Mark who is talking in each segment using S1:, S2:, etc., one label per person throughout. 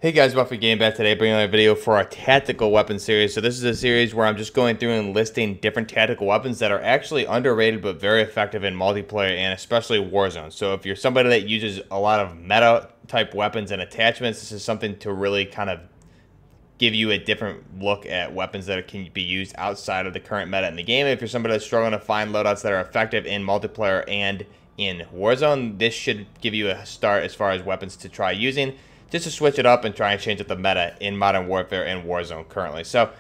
S1: Hey guys, Buffy Game back today, bringing you a video for our tactical weapon series. So this is a series where I'm just going through and listing different tactical weapons that are actually underrated but very effective in multiplayer and especially Warzone. So if you're somebody that uses a lot of meta type weapons and attachments, this is something to really kind of give you a different look at weapons that can be used outside of the current meta in the game. If you're somebody that's struggling to find loadouts that are effective in multiplayer and in Warzone, this should give you a start as far as weapons to try using, just to switch it up and try and change up the meta in Modern Warfare and Warzone currently. So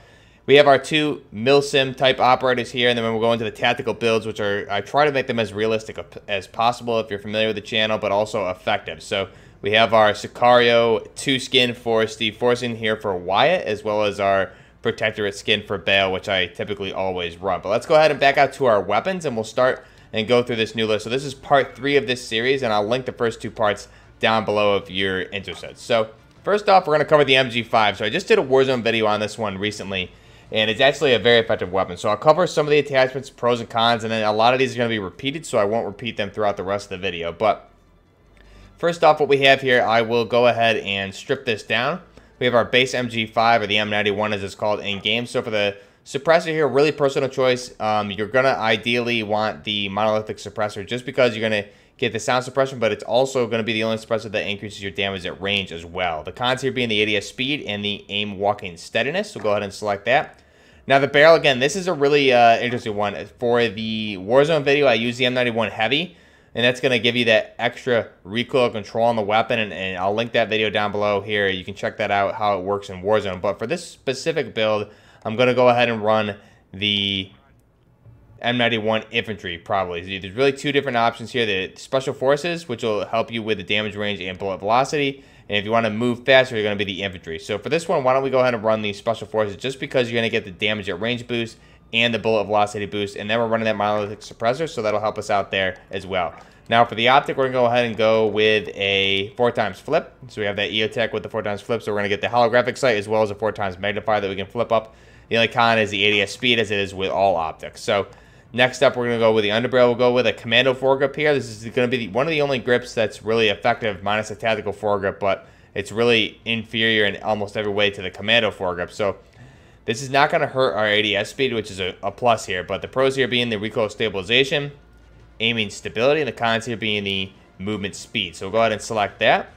S1: we have our two milsim type operators here, and then we'll go into the tactical builds, which are, I try to make them as realistic as possible if you're familiar with the channel, but also effective. So we have our Sicario 2 skin for Steve Forson here for Wyatt, as well as our Protectorate skin for Bale, which I typically always run. But let's go ahead and back out to our weapons, and we'll start and go through this new list. So this is part 3 of this series, and I'll link the first 2 parts down below if you're interested. So first off, we're going to cover the MG5. So I just did a Warzone video on this one recently, and it's actually a very effective weapon. So I'll cover some of the attachments, pros and cons, and then a lot of these are going to be repeated, so I won't repeat them throughout the rest of the video. But first off, what we have here, I will go ahead and strip this down. We have our base MG5, or the M91 as it's called in game. So for the suppressor here, really personal choice. You're going to ideally want the monolithic suppressor just because you're going to get the sound suppression, but it's also going to be the only suppressor that increases your damage at range as well. The cons here being the ADS speed and the aim walking steadiness, so go ahead and select that. Now the barrel, again, this is a really interesting one. For the Warzone video, I use the M91 Heavy, and that's going to give you that extra recoil control on the weapon, and I'll link that video down below here. You can check that out, how it works in Warzone. But for this specific build, I'm going to go ahead and run the M91 Infantry, probably. There's really 2 different options here. The Special Forces, which will help you with the damage range and bullet velocity. And if you want to move faster, you're going to be the Infantry. So for this one, why don't we go ahead and run the Special Forces, just because you're going to get the damage at range boost and the bullet velocity boost. And then we're running that monolithic suppressor, so that'll help us out there as well. Now for the optic, we're going to go ahead and go with a 4x flip. So we have that EOTech with the 4x flip, so we're going to get the holographic sight as well as a 4x magnifier that we can flip up. The only con is the ADS speed, as it is with all optics. So next up, we're going to go with the underbarrel. We'll go with a commando foregrip here. This is going to be one of the only grips that's really effective, minus the tactical foregrip, but it's really inferior in almost every way to the commando foregrip. So this is not going to hurt our ADS speed, which is a plus here. But the pros here being the recoil stabilization, aiming stability, and the cons here being the movement speed. So we'll go ahead and select that.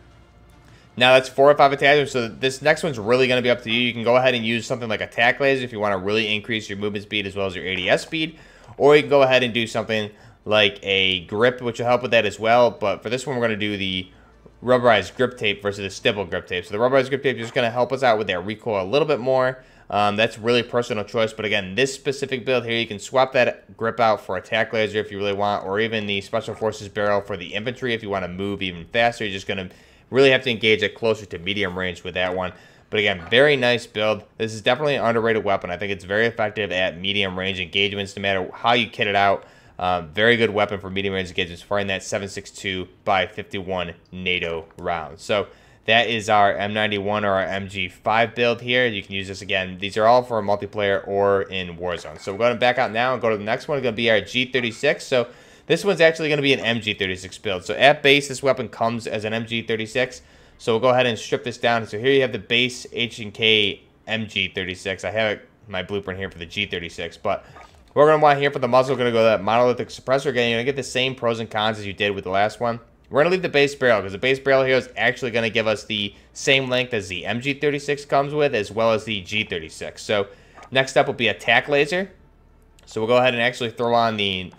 S1: Now that's 4 or 5 attachments, so this next one's really going to be up to you. You can go ahead and use something like a tac laser if you want to really increase your movement speed as well as your ADS speed. Or you can go ahead and do something like a grip, which will help with that as well. But for this one, we're going to do the rubberized grip tape versus the stipple grip tape. So the rubberized grip tape is just going to help us out with that recoil a little bit more. That's really personal choice. But again, this specific build here, you can swap that grip out for a tac laser if you really want, or even the Special Forces barrel for the infantry if you want to move even faster. You're just going to really have to engage it closer to medium range with that one. But again, very nice build. This is definitely an underrated weapon. I think it's very effective at medium range engagements, no matter how you kit it out. Very good weapon for medium range engagements, firing that 7.62 by 51 NATO rounds. So that is our M91 or our MG5 build here. You can use this again. These are all for multiplayer or in Warzone. So we're going to back out now and go to the next one. It's going to be our G36. So this one's actually going to be an MG36 build. So at base, this weapon comes as an MG36. So we'll go ahead and strip this down. So here you have the base H&K MG36. I have my blueprint here for the G36. But what we're going to want here for the muzzle, we're going to go to that monolithic suppressor. Again, you're going to get the same pros and cons as you did with the last one. We're going to leave the base barrel, because the base barrel here is actually going to give us the same length as the MG36 comes with, as well as the G36. So next up will be a tac laser. So we'll go ahead and actually throw on the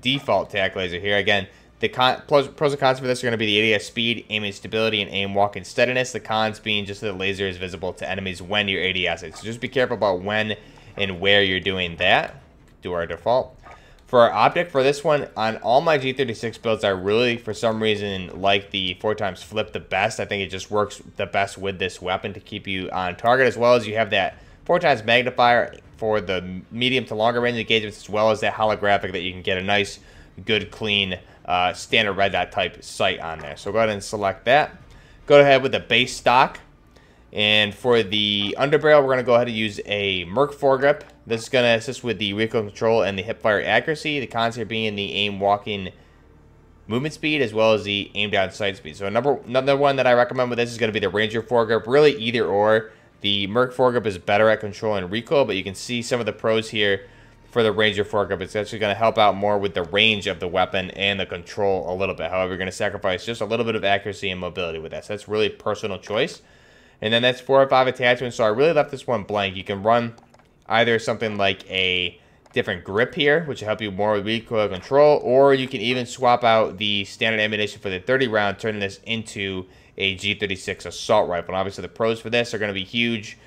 S1: default tac laser here. Again, the pros and cons for this are going to be the ADS speed, aiming stability, and aim walking steadiness. The cons being just that the laser is visible to enemies when you're ADS it. So just be careful about when and where you're doing that. Do our default. For our optic, for this one, on all my G36 builds, I really, for some reason, like the 4x flip the best. I think it just works the best with this weapon to keep you on target, as well as you have that 4x magnifier for the medium to longer range engagements, as well as that holographic that you can get a nice, good, clean, standard red dot type sight on there. So go ahead and select that. Go ahead with the base stock. And for the underbarrel, we're going to go ahead and use a Merc foregrip. This is going to assist with the recoil control and the hip fire accuracy. The cons here being the aim walking movement speed, as well as the aim down sight speed. So another one that I recommend with this is going to be the Ranger foregrip. Really either or. The Merc foregrip is better at controlling recoil, but you can see some of the pros here for the Ranger foregrip. It's actually going to help out more with the range of the weapon and the control a little bit. However, you're going to sacrifice just a little bit of accuracy and mobility with that. So that's really personal choice. And then that's 4 or 5 attachments. So I really left this one blank. You can run either something like a different grip here, which will help you more with recoil control, or you can even swap out the standard ammunition for the 30 round, turning this into a G36 assault rifle. And obviously the pros for this are going to be huge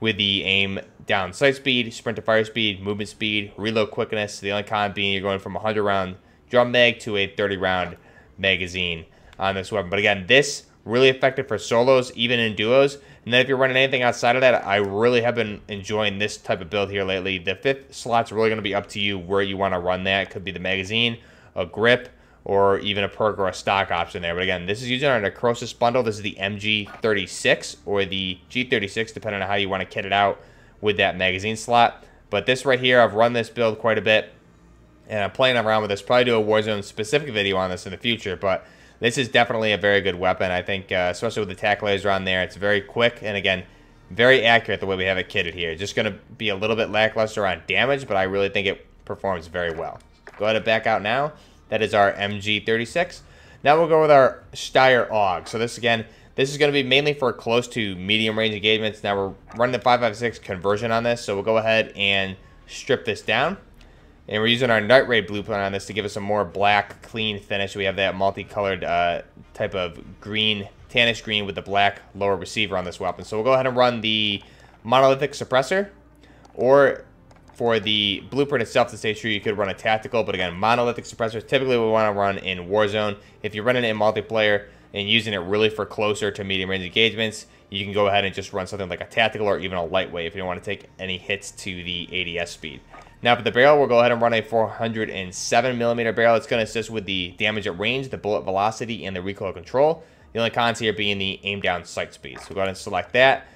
S1: with the aim down sight speed, sprint to fire speed, movement speed, reload quickness. The only con being you're going from a 100 round drum mag to a 30 round magazine on this weapon. But again, this really effective for solos, even in duos. And then if you're running anything outside of that, I really have been enjoying this type of build here lately. The 5th slot's really going to be up to you where you want to run that. It could be the magazine, a grip, or even a perk or a stock option there. But again, this is using our Necrosis bundle. This is the MG36 or the G36, depending on how you want to kit it out with that magazine slot. But this right here, I've run this build quite a bit, and I'm playing around with this. Probably do a Warzone specific video on this in the future, but this is definitely a very good weapon. I think, especially with the tack lasers on there, it's very quick, and again, very accurate the way we have it kitted here. Just going to be a little bit lackluster on damage, but I really think it performs very well. Go ahead and back out now. That is our MG36. Now we'll go with our Steyr AUG. So this, again, this is going to be mainly for close to medium range engagements. Now we're running the 5.56 conversion on this, so we'll go ahead and strip this down. And we're using our Night Raid blueprint on this to give us a more black, clean finish. We have that multicolored type of green, tannish green with the black lower receiver on this weapon. So we'll go ahead and run the monolithic suppressor, or for the blueprint itself to stay true, you could run a tactical. But again, monolithic suppressors typically we want to run in Warzone. If you're running it in multiplayer and using it really for closer to medium range engagements, you can go ahead and just run something like a tactical or even a lightweight if you don't want to take any hits to the ADS speed. Now for the barrel, we'll go ahead and run a 407mm barrel. It's going to assist with the damage at range, the bullet velocity, and the recoil control. The only cons here being the aim down sight speed. So we'll go ahead and select that.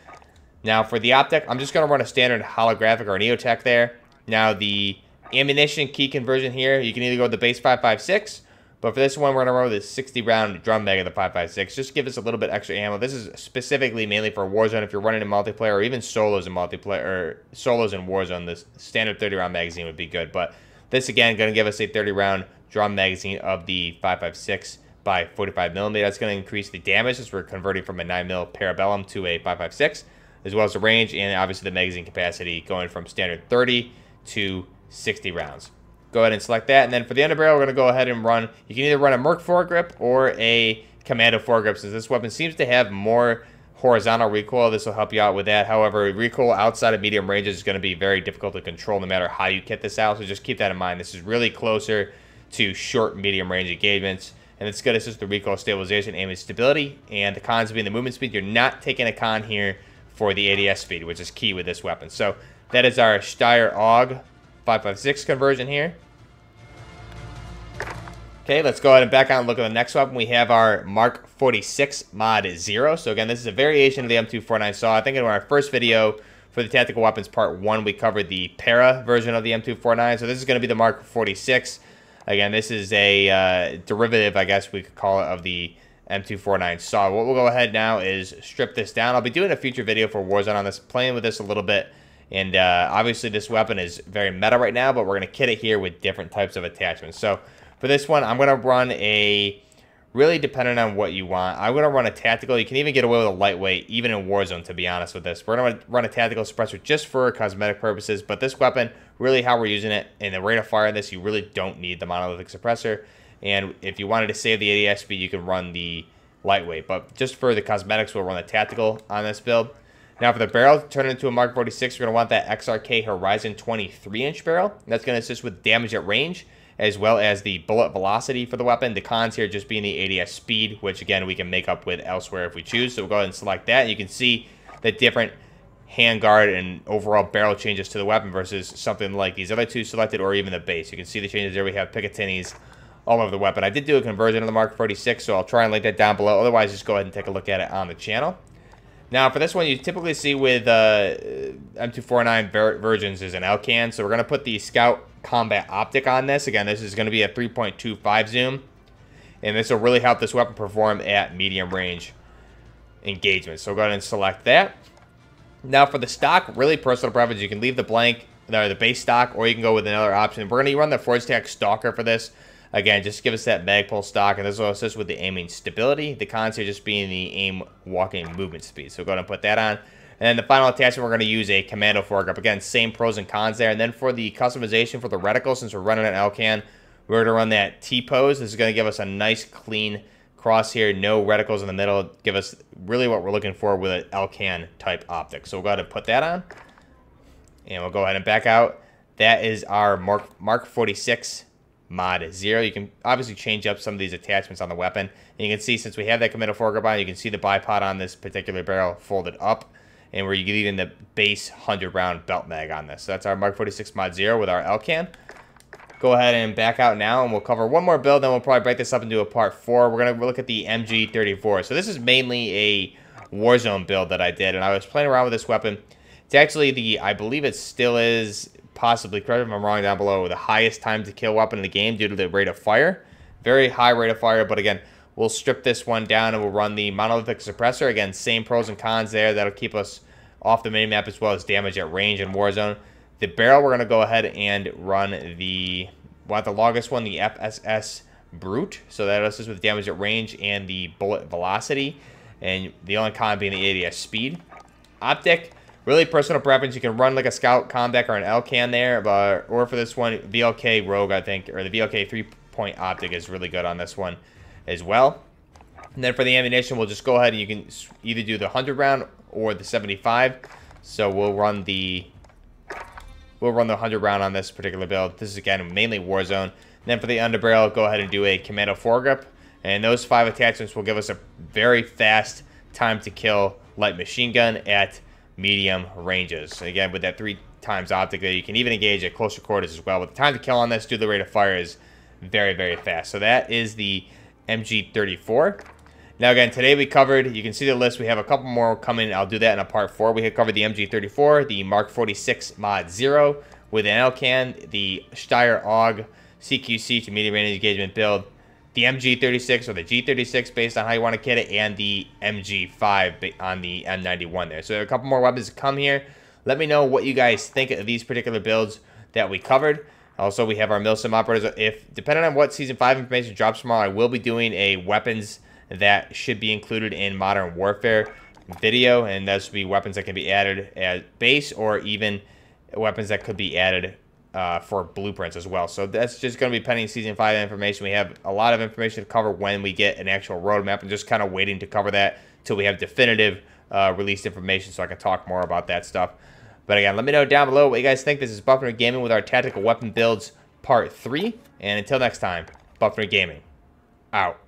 S1: Now for the optic, I'm just going to run a standard holographic or an EOTech there. Now the ammunition key conversion here, you can either go with the base 5.56, but for this one, we're going to run with a 60 round drum mag of the 5.56. Just give us a little bit extra ammo. This is specifically mainly for Warzone. If you're running in multiplayer or even solos in multiplayer, or solos in Warzone, this standard 30 round magazine would be good. But this again, going to give us a 30 round drum magazine of the 5.56 by 45mm. That's going to increase the damage as we're converting from a 9mm Parabellum to a 5.56, as well as the range and obviously the magazine capacity going from standard 30 to 60 rounds. Go ahead and select that, and then for the underbarrel, we're going to go ahead and run, you can either run a Merc foregrip or a Commando foregrip, since this weapon seems to have more horizontal recoil. This will help you out with that. However, recoil outside of medium ranges is going to be very difficult to control no matter how you kit this out, so just keep that in mind. This is really closer to short medium range engagements, and it's going to assist the recoil stabilization, aim and stability, and the cons being the movement speed. You're not taking a con here for the ADS speed, which is key with this weapon. So that is our Steyr AUG 5.56 conversion here. Okay, let's go ahead and back out and look at the next weapon. We have our Mark 46 Mod 0. So again, this is a variation of the M249 SAW. I think in our first video for the Tactical Weapons Part 1, we covered the Para version of the M249. So this is going to be the Mark 46. Again, this is a derivative, I guess we could call it, of the M249 SAW. What we'll go ahead now is strip this down. I'll be doing a future video for Warzone on this, playing with this a little bit. And obviously this weapon is very meta right now, but we're going to kit it here with different types of attachments. So for this one, I'm going to run a, really depending on what you want, I'm going to run a tactical. You can even get away with a lightweight, even in Warzone, to be honest with this. We're going to run a tactical suppressor just for cosmetic purposes, but this weapon, really how we're using it, and the rate of fire of this, you really don't need the monolithic suppressor. And if you wanted to save the ADS speed, you can run the lightweight. But just for the cosmetics, we'll run the tactical on this build. Now for the barrel, turn it into a Mark 46, we're going to want that XRK Horizon 23-inch barrel. That's going to assist with damage at range, as well as the bullet velocity for the weapon. The cons here just being the ADS speed, which again, we can make up with elsewhere if we choose. So we'll go ahead and select that. You can see the different handguard and overall barrel changes to the weapon versus something like these other two selected, or even the base. You can see the changes there. We have Picatinis all over the weapon. I did do a conversion of the Mark 46, so I'll try and link that down below. Otherwise, just go ahead and take a look at it on the channel. Now, for this one, you typically see with M249 versions is an Elcan. So we're going to put the Scout Combat Optic on this. Again, this is going to be a 3.25 zoom. and this will really help this weapon perform at medium range engagement. So go ahead and select that. Now for the stock, really personal preference. You can leave the blank, the base stock, or you can go with another option. We're going to run the Forge Attack Stalker for this. Again, just give us that Magpul stock, and this will assist with the aiming stability. The cons here just being the aim, walking, movement speed. So go ahead and put that on. And then the final attachment, we're going to use a Commando foregrip. Again, same pros and cons there. And then for the customization for the reticle, since we're running an Elcan, we're going to run that T-pose. This is going to give us a nice, clean crosshair, no reticles in the middle. Give us really what we're looking for with an Elcan type optic. So we'll go ahead and put that on. And we'll go ahead and back out. That is our Mark 46 Mod 0. You can obviously change up some of these attachments on the weapon. And you can see, since we have that Commando foregrip on, you can see the bipod on this particular barrel folded up. And we're using the base 100-round belt mag on this. So that's our Mark 46 Mod 0 with our Elcan. Go ahead and back out now, and we'll cover one more build, then we'll probably break this up into a part 4. We're going to look at the MG34. So this is mainly a Warzone build that I did, and I was playing around with this weapon. It's actually I believe it still is, possibly, correct me if I'm wrong down below, the highest time to kill weapon in the game due to the rate of fire. Very high rate of fire, but again, we'll strip this one down and we'll run the monolithic suppressor. Again, same pros and cons there. That'll keep us off the minimap as well as damage at range in Warzone. The barrel, we're going to go ahead and run the longest one, the FSS Brute. So that assists with damage at range and the bullet velocity. And the only con being the ADS speed. Optic, really personal preference. You can run like a Scout Combat or an Elcan there. Or for this one, VLK Rogue, I think, or the VLK 3-point optic is really good on this one as well. And then for the ammunition, we'll just go ahead and you can either do the 100 round or the 75. So we'll run the 100 round on this particular build. This is, again, mainly Warzone. And then for the underbarrel, go ahead and do a Commando foregrip. And those 5 attachments will give us a very fast time to kill light machine gun at medium ranges. Again, with that 3 times optic there, you can even engage at closer quarters as well. But the time to kill on this due to the rate of fire is very, very fast. So that is the MG34. Now, again, today we covered, you can see the list. We have a couple more coming. I'll do that in a part 4. We had covered the MG34, the Mark 46 Mod 0 with an Elcan, the Steyr AUG CQC to medium range engagement build, the MG36 or the G36 based on how you want to kit it, and the MG5 on the M91 there. So there are a couple more weapons to come here. Let me know what you guys think of these particular builds that we covered. Also, we have our Milsim operators. If, depending on what Season 5 information drops tomorrow, I will be doing a weapons that should be included in Modern Warfare video, and those will be weapons that can be added as base or even weapons that could be added for blueprints as well. So that's just going to be pending Season 5 information. We have a lot of information to cover when we get an actual roadmap, and just kind of waiting to cover that till we have definitive released information so I can talk more about that stuff. But again, let me know down below what you guys think. This is Buffner Gaming with our Tactical Weapon Builds Part 3. And until next time, Buffner Gaming out.